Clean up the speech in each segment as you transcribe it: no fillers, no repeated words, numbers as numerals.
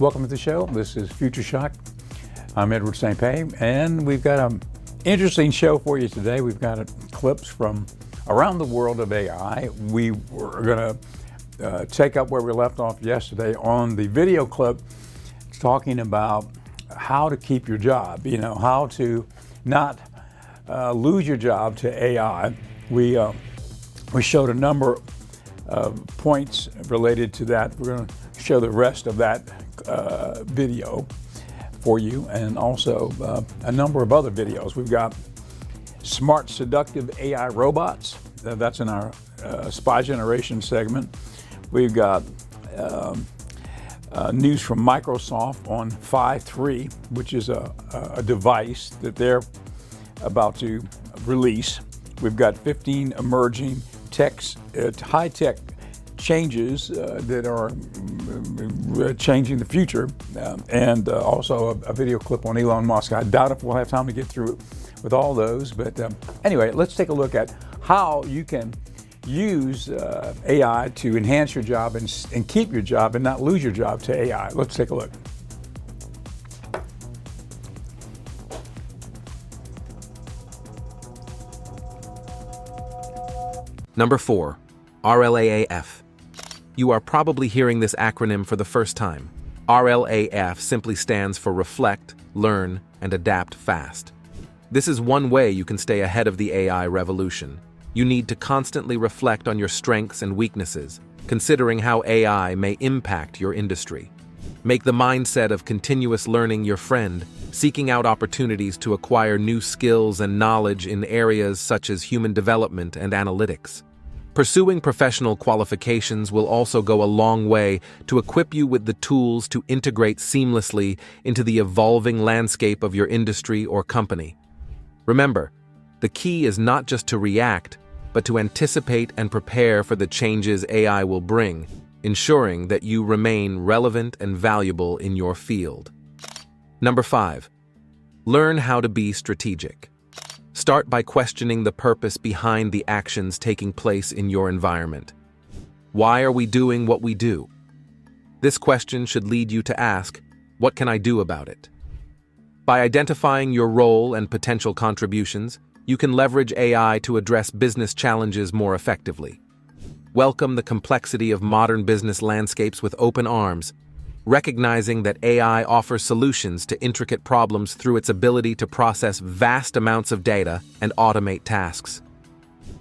Welcome to the show. This is Future Shock. I'm Edward St. Pé, and we've got an interesting show for you today. We've got clips from around the world of AI. We were going to take up where we left off yesterday on the video clip talking about how to keep your job, how to not lose your job to AI. We showed a number of points related to that. We're going to show the rest of that video for you, and also a number of other videos. We've got smart, seductive AI robots. That's in our Spy Generation segment. We've got news from Microsoft on Phi 3, which is a device that they're about to release. We've got 15 emerging high-tech changes that are changing the future, and also a video clip on Elon Musk. I doubt if we'll have time to get through with all those, but anyway, let's take a look at how you can use AI to enhance your job and keep your job and not lose your job to AI. Let's take a look. Number 4, RLAAF. You are probably hearing this acronym for the first time. RLAAF simply stands for Reflect, Learn, and Adapt Fast. This is one way you can stay ahead of the AI revolution. You need to constantly reflect on your strengths and weaknesses, considering how AI may impact your industry. Make the mindset of continuous learning your friend, seeking out opportunities to acquire new skills and knowledge in areas such as human development and analytics. Pursuing professional qualifications will also go a long way to equip you with the tools to integrate seamlessly into the evolving landscape of your industry or company. Remember, the key is not just to react, but to anticipate and prepare for the changes AI will bring, ensuring that you remain relevant and valuable in your field. Number 5, learn how to be strategic. Start by questioning the purpose behind the actions taking place in your environment. Why are we doing what we do? This question should lead you to ask, what can I do about it? By identifying your role and potential contributions, you can leverage AI to address business challenges more effectively. Welcome the complexity of modern business landscapes with open arms, recognizing that AI offers solutions to intricate problems through its ability to process vast amounts of data and automate tasks.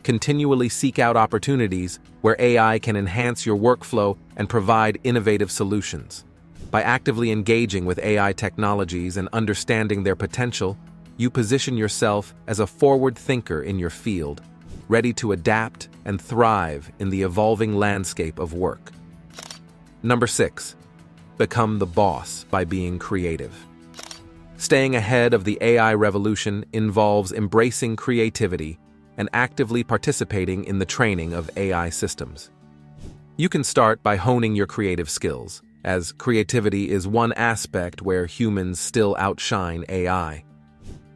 Continually seek out opportunities where AI can enhance your workflow and provide innovative solutions. By actively engaging with AI technologies and understanding their potential, you position yourself as a forward thinker in your field, ready to adapt and thrive in the evolving landscape of work. Number 6. Become the boss by being creative. Staying ahead of the AI revolution involves embracing creativity and actively participating in the training of AI systems. You can start by honing your creative skills, as creativity is one aspect where humans still outshine AI.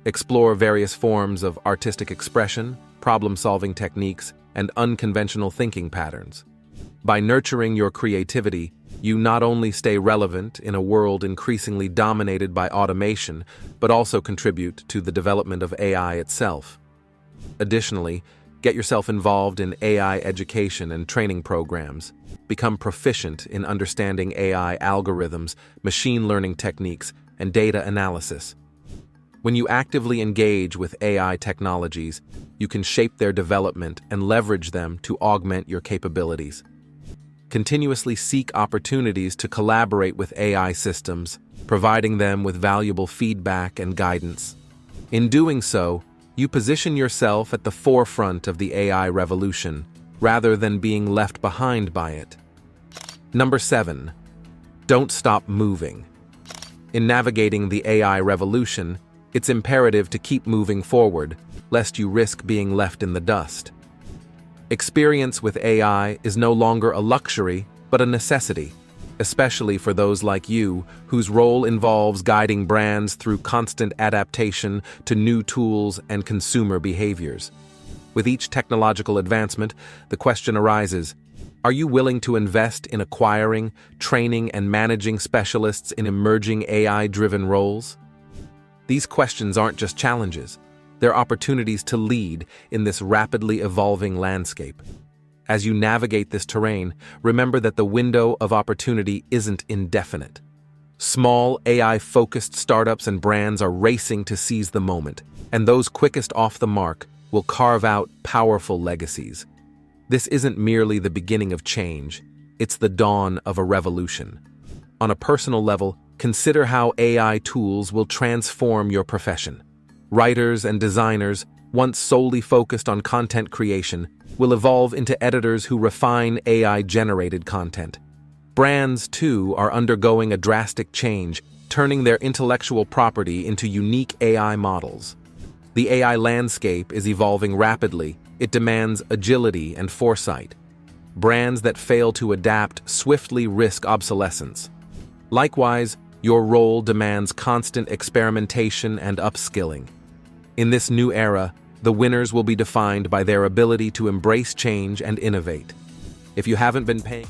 Explore various forms of artistic expression, problem-solving techniques, and unconventional thinking patterns. By nurturing your creativity, you not only stay relevant in a world increasingly dominated by automation, but also contribute to the development of AI itself. Additionally, get yourself involved in AI education and training programs. Become proficient in understanding AI algorithms, machine learning techniques, and data analysis. When you actively engage with AI technologies, you can shape their development and leverage them to augment your capabilities. Continuously seek opportunities to collaborate with AI systems, providing them with valuable feedback and guidance. In doing so, you position yourself at the forefront of the AI revolution, rather than being left behind by it. Number 7. Don't stop moving. In navigating the AI revolution, it's imperative to keep moving forward, lest you risk being left in the dust. Experience with AI is no longer a luxury, but a necessity, especially for those like you whose role involves guiding brands through constant adaptation to new tools and consumer behaviors. With each technological advancement, the question arises, Are you willing to invest in acquiring, training, and managing specialists in emerging AI-driven roles? These questions aren't just challenges, they're opportunities to lead in this rapidly evolving landscape. As you navigate this terrain, remember that the window of opportunity isn't indefinite. Small, AI-focused startups and brands are racing to seize the moment, and those quickest off the mark will carve out powerful legacies. This isn't merely the beginning of change, it's the dawn of a revolution. On a personal level, consider how AI tools will transform your profession. Writers and designers, once solely focused on content creation, will evolve into editors who refine AI-generated content. Brands, too, are undergoing a drastic change, turning their intellectual property into unique AI models. The AI landscape is evolving rapidly. It demands agility and foresight. Brands that fail to adapt swiftly risk obsolescence. Likewise, your role demands constant experimentation and upskilling. In this new era, the winners will be defined by their ability to embrace change and innovate. If you haven't been paying...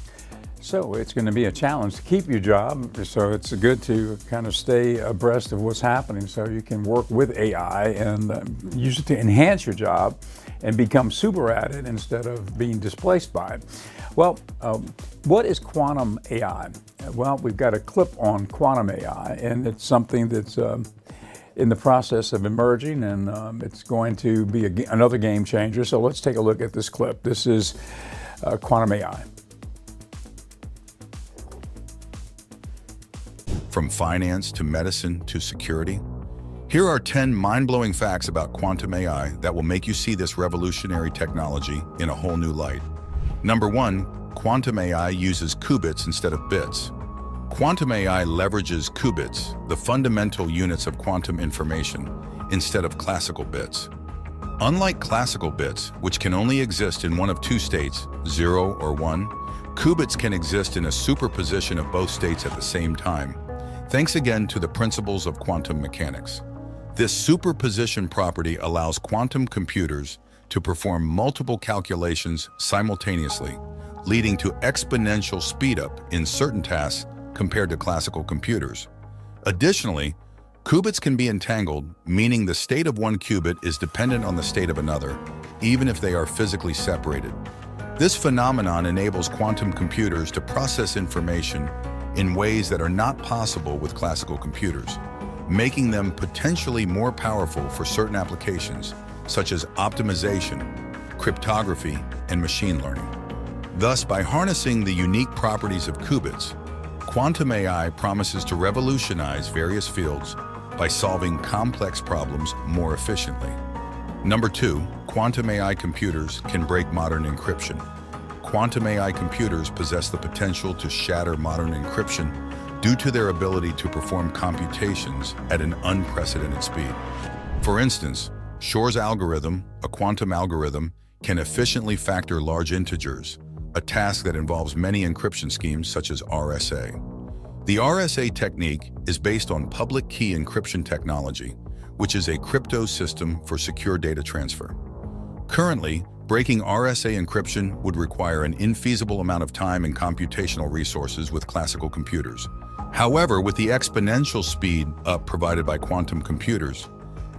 So it's going to be a challenge to keep your job, so it's good to kind of stay abreast of what's happening so you can work with AI and use it to enhance your job and become super at it instead of being displaced by it. Well, what is quantum AI? Well, we've got a clip on quantum AI, and it's something that's in the process of emerging, and it's going to be another game changer. So let's take a look at this clip. This is quantum AI. From finance to medicine to security, here are 10 mind-blowing facts about quantum AI that will make you see this revolutionary technology in a whole new light. Number 1, quantum AI uses qubits instead of bits. Quantum AI leverages qubits, the fundamental units of quantum information, instead of classical bits. Unlike classical bits, which can only exist in one of two states, 0 or 1, qubits can exist in a superposition of both states at the same time, thanks again to the principles of quantum mechanics. This superposition property allows quantum computers to perform multiple calculations simultaneously, leading to exponential speedup in certain tasks compared to classical computers. Additionally, qubits can be entangled, meaning the state of one qubit is dependent on the state of another, even if they are physically separated. This phenomenon enables quantum computers to process information in ways that are not possible with classical computers, making them potentially more powerful for certain applications, such as optimization, cryptography, and machine learning. Thus, by harnessing the unique properties of qubits, quantum AI promises to revolutionize various fields by solving complex problems more efficiently. Number 2, quantum AI computers can break modern encryption. Quantum AI computers possess the potential to shatter modern encryption due to their ability to perform computations at an unprecedented speed. For instance, Shor's algorithm, a quantum algorithm, can efficiently factor large integers, a task that involves many encryption schemes such as RSA. The RSA technique is based on public key encryption technology, which is a crypto system for secure data transfer. Currently, breaking RSA encryption would require an infeasible amount of time and computational resources with classical computers. However, with the exponential speed up provided by quantum computers,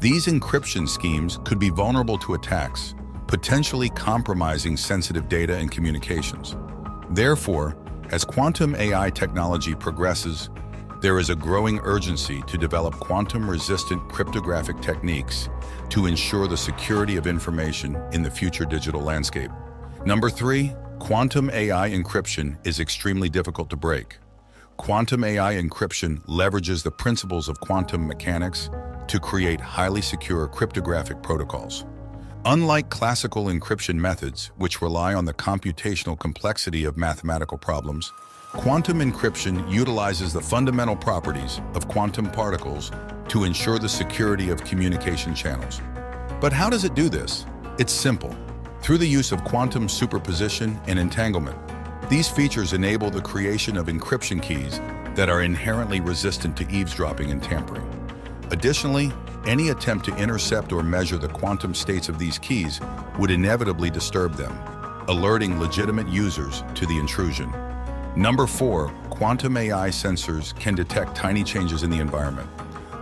these encryption schemes could be vulnerable to attacks, potentially compromising sensitive data and communications. Therefore, as quantum AI technology progresses, there is a growing urgency to develop quantum-resistant cryptographic techniques to ensure the security of information in the future digital landscape. Number 3, quantum AI encryption is extremely difficult to break. Quantum AI encryption leverages the principles of quantum mechanics to create highly secure cryptographic protocols. Unlike classical encryption methods, which rely on the computational complexity of mathematical problems, quantum encryption utilizes the fundamental properties of quantum particles to ensure the security of communication channels. But how does it do this? It's simple. Through the use of quantum superposition and entanglement. These features enable the creation of encryption keys that are inherently resistant to eavesdropping and tampering. Additionally, any attempt to intercept or measure the quantum states of these keys would inevitably disturb them. alerting legitimate users to the intrusion. Number 4, quantum AI sensors can detect tiny changes in the environment.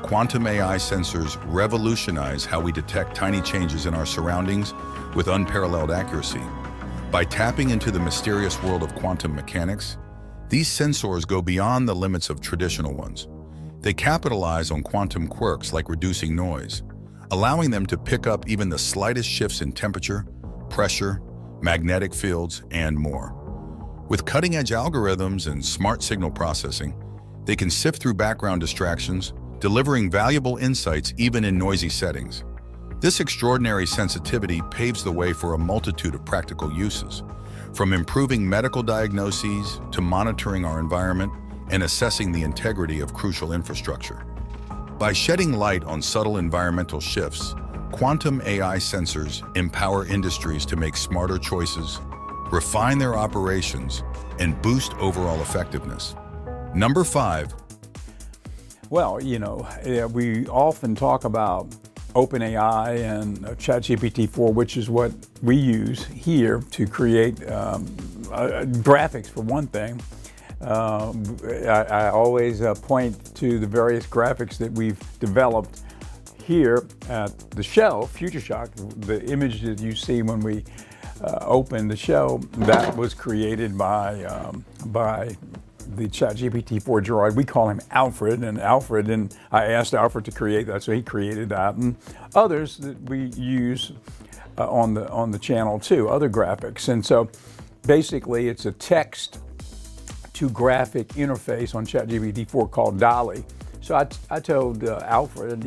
Quantum AI sensors revolutionize how we detect tiny changes in our surroundings with unparalleled accuracy. By tapping into the mysterious world of quantum mechanics, these sensors go beyond the limits of traditional ones. They capitalize on quantum quirks like reducing noise, allowing them to pick up even the slightest shifts in temperature, pressure, magnetic fields, and more. With cutting-edge algorithms and smart signal processing, they can sift through background distractions, delivering valuable insights even in noisy settings. This extraordinary sensitivity paves the way for a multitude of practical uses, from improving medical diagnoses to monitoring our environment and assessing the integrity of crucial infrastructure. By shedding light on subtle environmental shifts, quantum AI sensors empower industries to make smarter choices, refine their operations, and boost overall effectiveness. Number 5. Well, we often talk about OpenAI and ChatGPT-4, which is what we use here to create graphics, for one thing. I always point to the various graphics that we've developed here at the show, Future Shock. The image that you see when we open the show, that was created by the ChatGPT-4 droid. We call him Alfred, and I asked Alfred to create that, so he created that, and others that we use on the channel too, other graphics. And so basically it's a text to graphic interface on ChatGPT-4 called DALL-E. So I told Alfred,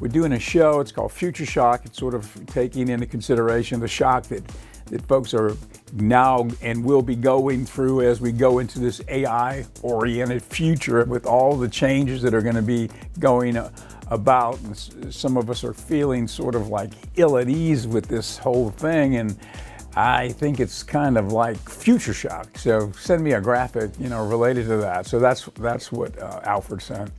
we're doing a show, it's called Future Shock. It's sort of taking into consideration the shock that folks are now and will be going through as we go into this AI-oriented future with all the changes that are going to be going about. Some of us are feeling sort of like ill at ease with this whole thing, and I think it's kind of like future shock. So send me a graphic, related to that. So that's what Alfred sent.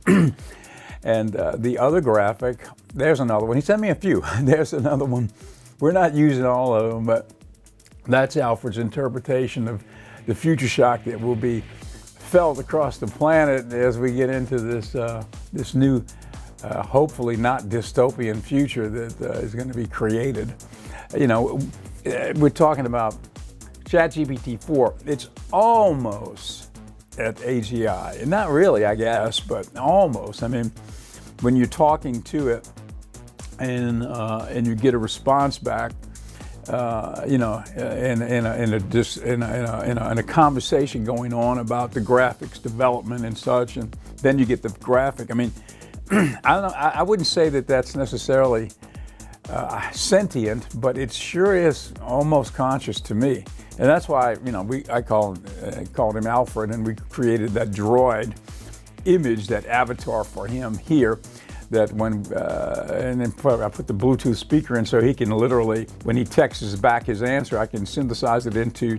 And the other graphic, there's another one. He sent me a few. There's another one. We're not using all of them, but that's Alfred's interpretation of the future shock that will be felt across the planet as we get into this new, hopefully not dystopian future that is going to be created. We're talking about ChatGPT-4. It's almost at AGI, and not really, I guess, but almost. I mean, when you're talking to it and you get a response back, in a conversation going on about the graphics development and such, and then you get the graphic. I mean, I wouldn't say that that's necessarily sentient, but it sure is almost conscious to me, and that's why I called him Alfred, and we created that droid image, that avatar for him here. That and then I put the Bluetooth speaker in, so he can literally, when he texts back his answer, I can synthesize it into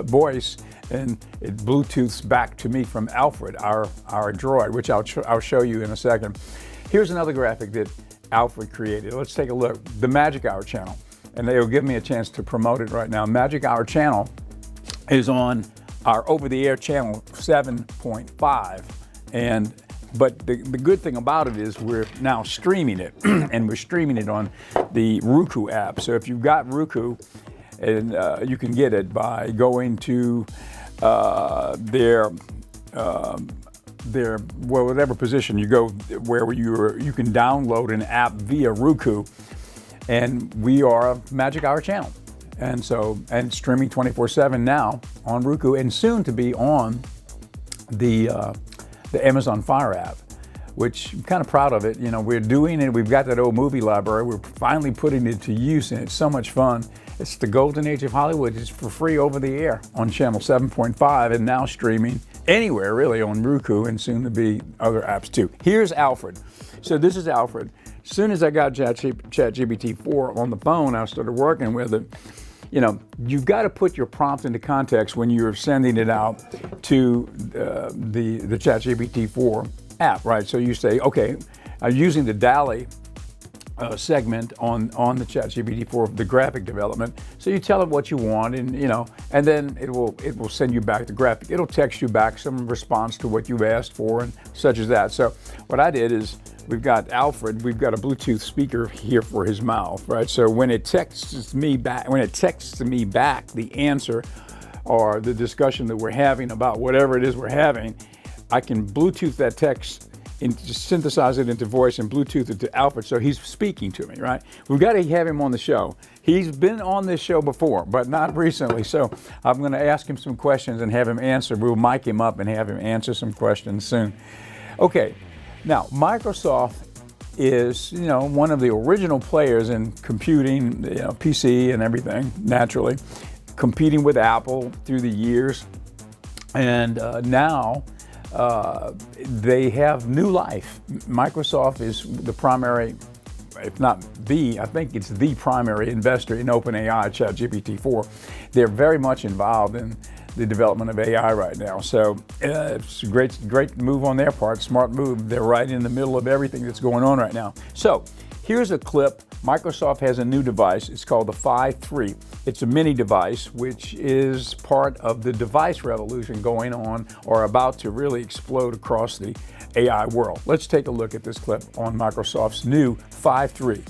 voice, and it Bluetooths back to me from Alfred, our droid, which I'll show you in a second. Here's another graphic that Alfred created. Let's take a look. The Magic Hour channel, and they'll give me a chance to promote it right now. Magic Hour channel is on our over-the-air channel 7.5, but the good thing about it is we're now streaming it, and we're streaming it on the Roku app. So if you've got Roku, and you can get it by going to whatever position you go, where you can download an app via Roku, and we are a Magic Hour channel, and streaming 24/7 now on Roku, and soon to be on the Amazon Fire app, which I'm kind of proud of it. We're doing it. We've got that old movie library. We're finally putting it to use, and it's so much fun. It's the golden age of Hollywood. It's for free over the air on channel 7.5, and now streaming anywhere really on Roku, and soon to be other apps too. Here's Alfred. So this is Alfred. As soon as I got ChatGPT-4 on the phone, I started working with it. You've got to put your prompt into context when you're sending it out to the ChatGPT-4 app, right? So you say, okay, I'm using the DALL-E segment on the ChatGPT for the graphic development. So you tell it what you want, and and then it will send you back the graphic. It'll text you back some response to what you've asked for, and such as that. So what I did is, we've got Alfred. We've got a Bluetooth speaker here for his mouth, right? So when it texts me back, the answer or the discussion that we're having about whatever it is we're having, I can Bluetooth that text and just synthesize it into voice and Bluetooth it to Alfred, so he's speaking to me, right? We've got to have him on the show. He's been on this show before, but not recently, so I'm going to ask him some questions and have him answer. We'll mic him up and have him answer some questions soon. Okay, now Microsoft is, one of the original players in computing, PC and everything, naturally, competing with Apple through the years, and now they have new life. Microsoft is the primary, if not the, I think it's the primary investor in OpenAI, ChatGPT-4. They're very much involved in the development of AI right now. So it's a great move on their part, smart move. They're right in the middle of everything that's going on right now. So here's a clip. Microsoft has a new device. It's called the Phi 3. It's a mini device, which is part of the device revolution going on or about to really explode across the AI world. Let's take a look at this clip on Microsoft's new Phi 3.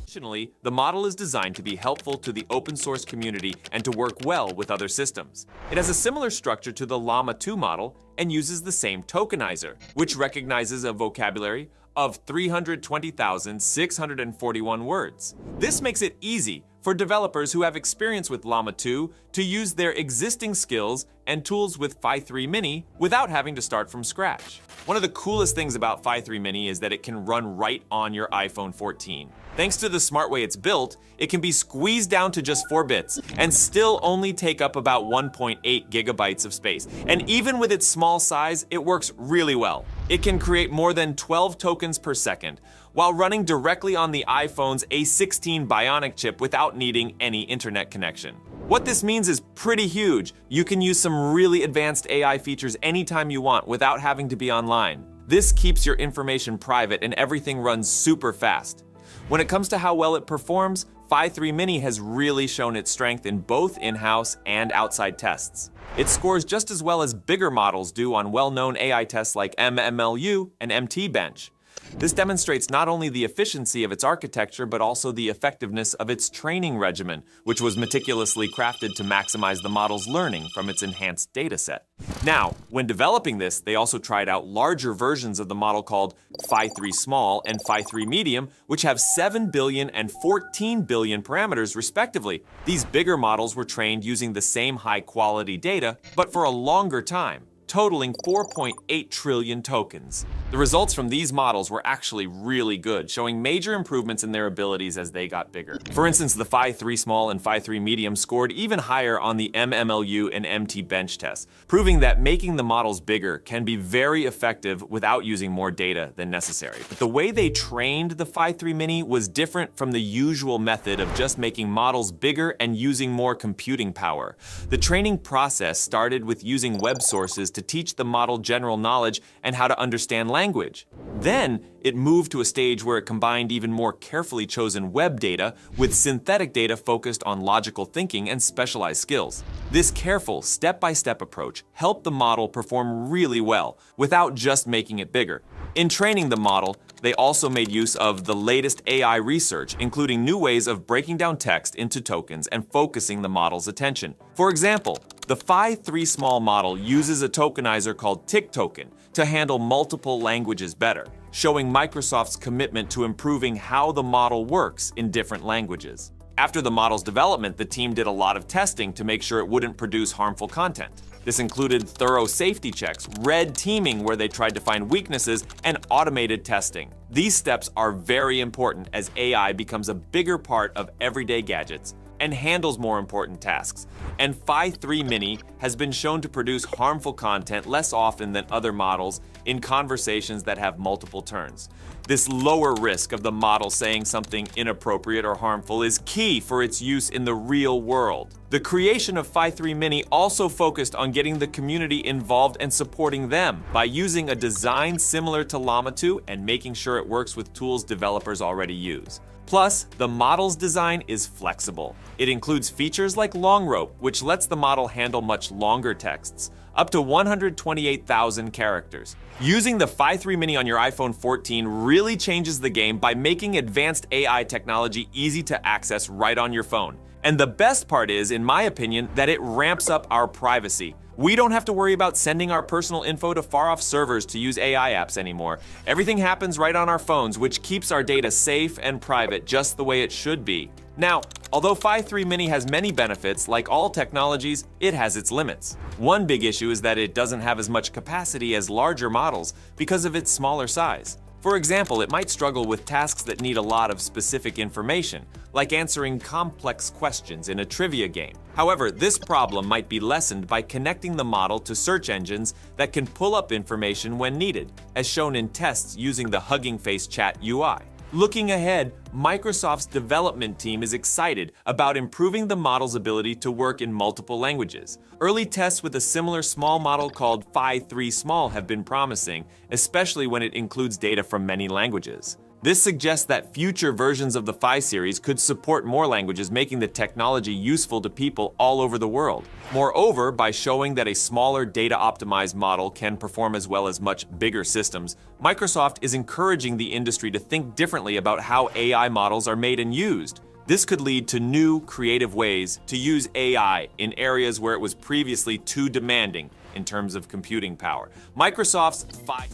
Additionally, the model is designed to be helpful to the open source community and to work well with other systems. It has a similar structure to the Llama 2 model and uses the same tokenizer, which recognizes a vocabulary of 320,641 words. This makes it easy for developers who have experience with Llama 2 to use their existing skills and tools with Phi 3 Mini without having to start from scratch. One of the coolest things about Phi 3 Mini is that it can run right on your iPhone 14. Thanks to the smart way it's built, it can be squeezed down to just 4 bits and still only take up about 1.8 gigabytes of space. And even with its small size, it works really well. It can create more than 12 tokens per second, while running directly on the iPhone's A16 Bionic chip without needing any internet connection. What this means is pretty huge. You can use some really advanced AI features anytime you want without having to be online. This keeps your information private and everything runs super fast. When it comes to how well it performs, Phi 3 Mini has really shown its strength in both in-house and outside tests. It scores just as well as bigger models do on well-known AI tests like MMLU and MTBench. This demonstrates not only the efficiency of its architecture, but also the effectiveness of its training regimen, which was meticulously crafted to maximize the model's learning from its enhanced dataset. Now, when developing this, they also tried out larger versions of the model called Phi 3 Small and Phi 3 Medium, which have 7 billion and 14 billion parameters respectively. These bigger models were trained using the same high-quality data, but for a longer time, totaling 4.8 trillion tokens. The results from these models were actually really good, showing major improvements in their abilities as they got bigger. For instance, the Phi 3 Small and Phi 3 Medium scored even higher on the MMLU and MTBench tests, proving that making the models bigger can be very effective without using more data than necessary. But the way they trained the Phi 3 Mini was different from the usual method of just making models bigger and using more computing power. The training process started with using web sources to teach the model general knowledge and how to understand language. Then, it moved to a stage where it combined even more carefully chosen web data with synthetic data focused on logical thinking and specialized skills. This careful, step-by-step approach helped the model perform really well, without just making it bigger. In training the model, they also made use of the latest AI research, including new ways of breaking down text into tokens and focusing the model's attention. For example, the Phi 3 Small model uses a tokenizer called TickToken to handle multiple languages better, showing Microsoft's commitment to improving how the model works in different languages. After the model's development, the team did a lot of testing to make sure it wouldn't produce harmful content. This included thorough safety checks, red teaming where they tried to find weaknesses, and automated testing. These steps are very important as AI becomes a bigger part of everyday gadgets and handles more important tasks. And Phi 3 Mini has been shown to produce harmful content less often than other models in conversations that have multiple turns. This lower risk of the model saying something inappropriate or harmful is key for its use in the real world. The creation of Phi 3 Mini also focused on getting the community involved and supporting them by using a design similar to Llama 2 and making sure it works with tools developers already use. Plus, the model's design is flexible. It includes features like long rope, which lets the model handle much longer texts, up to 128,000 characters. Using the Phi 3 Mini on your iPhone 14 really changes the game by making advanced AI technology easy to access right on your phone. And the best part is, in my opinion, that it ramps up our privacy. We don't have to worry about sending our personal info to far-off servers to use AI apps anymore. Everything happens right on our phones, which keeps our data safe and private just the way it should be. Now, although Phi 3 Mini has many benefits, like all technologies, it has its limits. One big issue is that it doesn't have as much capacity as larger models because of its smaller size. For example, it might struggle with tasks that need a lot of specific information, like answering complex questions in a trivia game. However, this problem might be lessened by connecting the model to search engines that can pull up information when needed, as shown in tests using the Hugging Face Chat UI. Looking ahead, Microsoft's development team is excited about improving the model's ability to work in multiple languages. Early tests with a similar small model called Phi 3 Small have been promising, especially when it includes data from many languages. This suggests that future versions of the Phi series could support more languages, making the technology useful to people all over the world. Moreover, by showing that a smaller data-optimized model can perform as well as much bigger systems, Microsoft is encouraging the industry to think differently about how AI models are made and used. This could lead to new, creative ways to use AI in areas where it was previously too demanding in terms of computing power. Microsoft's Phi...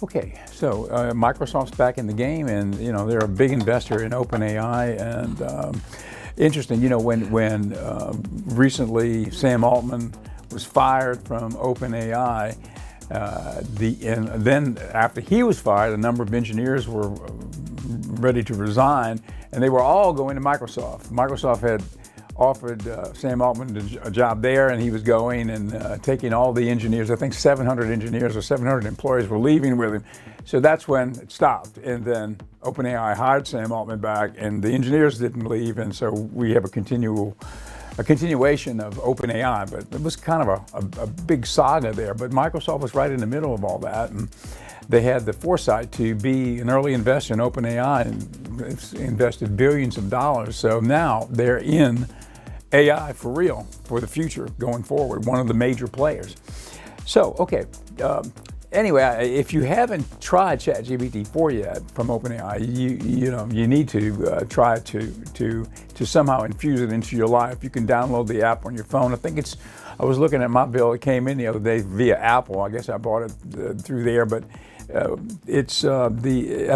Okay, so Microsoft's back in the game, and they're a big investor in OpenAI. And interesting, when recently Sam Altman was fired from OpenAI, and then after he was fired, a number of engineers were ready to resign, and they were all going to Microsoft. Microsoft had offered Sam Altman a job there, and he was going and taking all the engineers. I think 700 engineers or 700 employees were leaving with him. So that's when it stopped. And then OpenAI hired Sam Altman back, and the engineers didn't leave. And so we have a continuation of OpenAI. But it was kind of a big saga there. But Microsoft was right in the middle of all that. And they had the foresight to be an early investor in OpenAI, and it's invested billions of dollars. So now they're in AI for real, for the future going forward, one of the major players. So, okay, anyway, if you haven't tried ChatGPT 4 yet from OpenAI, you need to try to somehow infuse it into your life. You can download the app on your phone. I was looking at my bill. It came in the other day via Apple. I guess I bought it through there, but I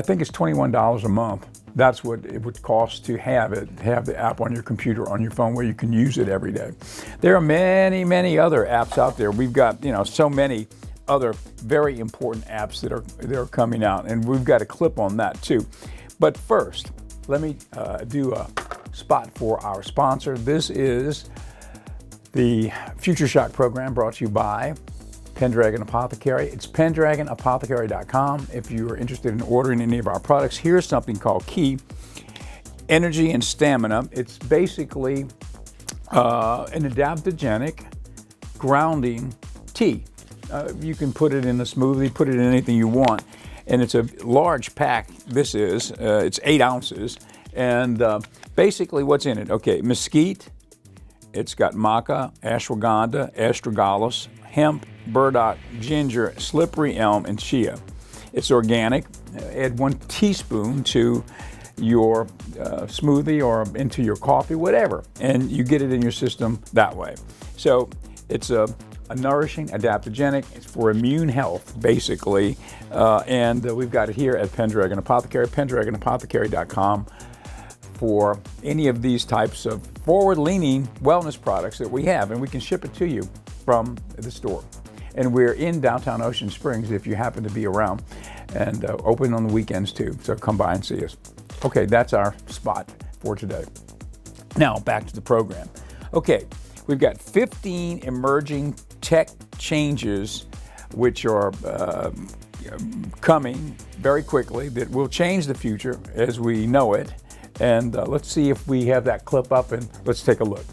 think it's $21 a month. That's what it would cost to have the app on your computer, on your phone, where you can use it every day. There are many, many other apps out there. We've got so many other very important apps that are coming out, and we've got a clip on that too. But first, let me do a spot for our sponsor. This is the Future Shock program, brought to you by Pendragon Apothecary. It's pendragonapothecary.com. If you are interested in ordering any of our products, here's something called Key Energy and Stamina. It's basically an adaptogenic grounding tea. You can put it in a smoothie, put it in anything you want. And it's a large pack. It's 8 ounces. And basically what's in it? Okay, mesquite. It's got maca, ashwagandha, astragalus, hemp, burdock, ginger, slippery elm, and chia. It's organic. Add 1 teaspoon to your smoothie or into your coffee, whatever, and you get it in your system that way. So it's a nourishing, adaptogenic. It's for immune health, basically, and we've got it here at Pendragon Apothecary, pendragonapothecary.com, for any of these types of forward-leaning wellness products that we have, and we can ship it to you from the store. And we're in downtown Ocean Springs if you happen to be around, and open on the weekends too, so come by and see us. Okay, that's our spot for today. Now back to the program. Okay, we've got 15 emerging tech changes which are coming very quickly that will change the future as we know it. And let's see if we have that clip up, and let's take a look.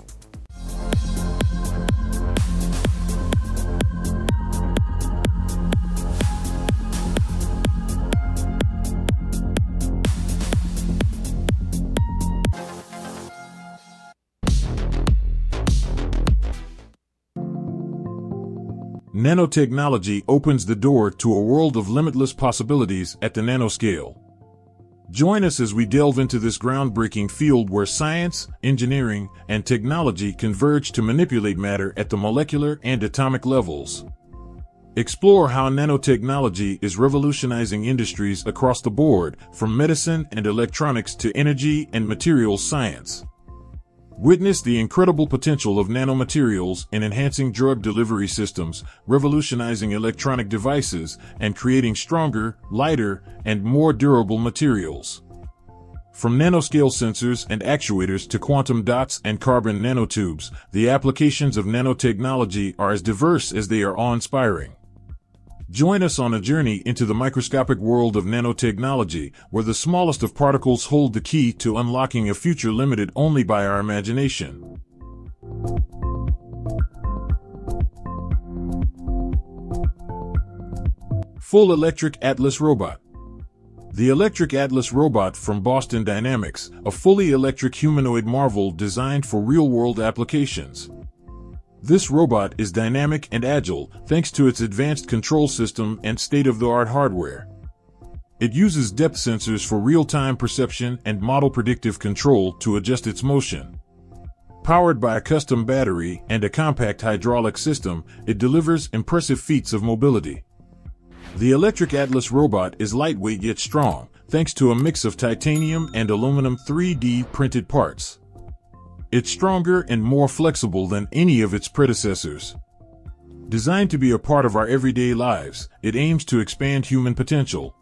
Nanotechnology opens the door to a world of limitless possibilities at the nanoscale. Join us as we delve into this groundbreaking field where science, engineering, and technology converge to manipulate matter at the molecular and atomic levels. Explore how nanotechnology is revolutionizing industries across the board, from medicine and electronics to energy and materials science. Witness the incredible potential of nanomaterials in enhancing drug delivery systems, revolutionizing electronic devices, and creating stronger, lighter, and more durable materials. From nanoscale sensors and actuators to quantum dots and carbon nanotubes, the applications of nanotechnology are as diverse as they are awe-inspiring. Join us on a journey into the microscopic world of nanotechnology, where the smallest of particles hold the key to unlocking a future limited only by our imagination. Full Electric Atlas Robot. The Electric Atlas Robot from Boston Dynamics, a fully electric humanoid marvel designed for real-world applications. This robot is dynamic and agile thanks to its advanced control system and state-of-the-art hardware. It uses depth sensors for real-time perception and model predictive control to adjust its motion. Powered by a custom battery and a compact hydraulic system, it delivers impressive feats of mobility. The Electric Atlas Robot is lightweight yet strong, thanks to a mix of titanium and aluminum 3D printed parts. It's stronger and more flexible than any of its predecessors. Designed to be a part of our everyday lives, it aims to expand human potential.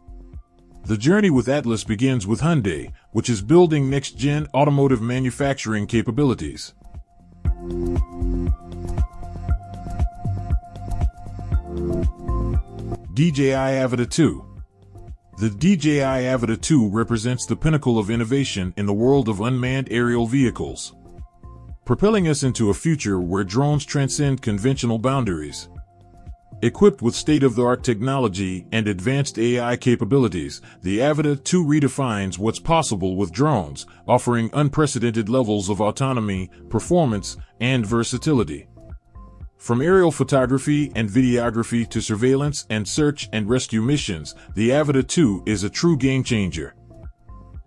The journey with Atlas begins with Hyundai, which is building next-gen automotive manufacturing capabilities. DJI Avata 2. The DJI Avata 2 represents the pinnacle of innovation in the world of unmanned aerial vehicles, propelling us into a future where drones transcend conventional boundaries. Equipped with state-of-the-art technology and advanced AI capabilities, the Avata 2 redefines what's possible with drones, offering unprecedented levels of autonomy, performance, and versatility. From aerial photography and videography to surveillance and search and rescue missions, the Avata 2 is a true game-changer.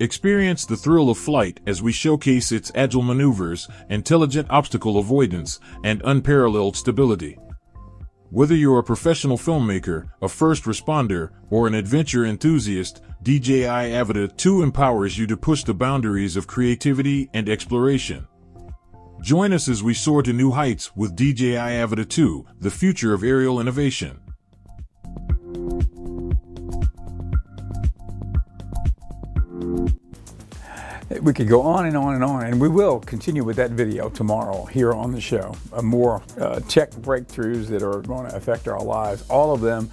Experience the thrill of flight as we showcase its agile maneuvers, intelligent obstacle avoidance, and unparalleled stability. Whether you're a professional filmmaker, a first responder, or an adventure enthusiast, DJI Avata 2 empowers you to push the boundaries of creativity and exploration. Join us as we soar to new heights with DJI Avata 2, the future of aerial innovation. We could go on and on and on, and we will continue with that video tomorrow here on the show. More tech breakthroughs that are going to affect our lives, all of them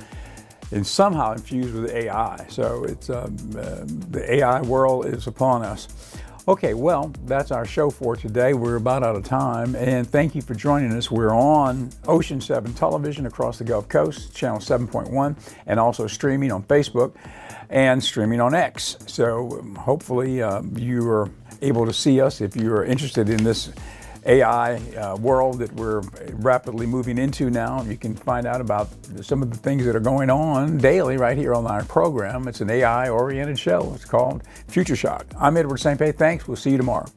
and somehow infused with AI. So it's the AI world is upon us. Okay, well, that's our show for today. We're about out of time, and thank you for joining us. We're on Ocean 7 television across the Gulf Coast, channel 7.1, and also streaming on Facebook and streaming on X. So hopefully you are able to see us if you're interested in this AI world that we're rapidly moving into now. You can find out about some of the things that are going on daily right here on our program. It's an AI-oriented show. It's called Future Shock. I'm Edward St. Pé. Thanks. We'll see you tomorrow.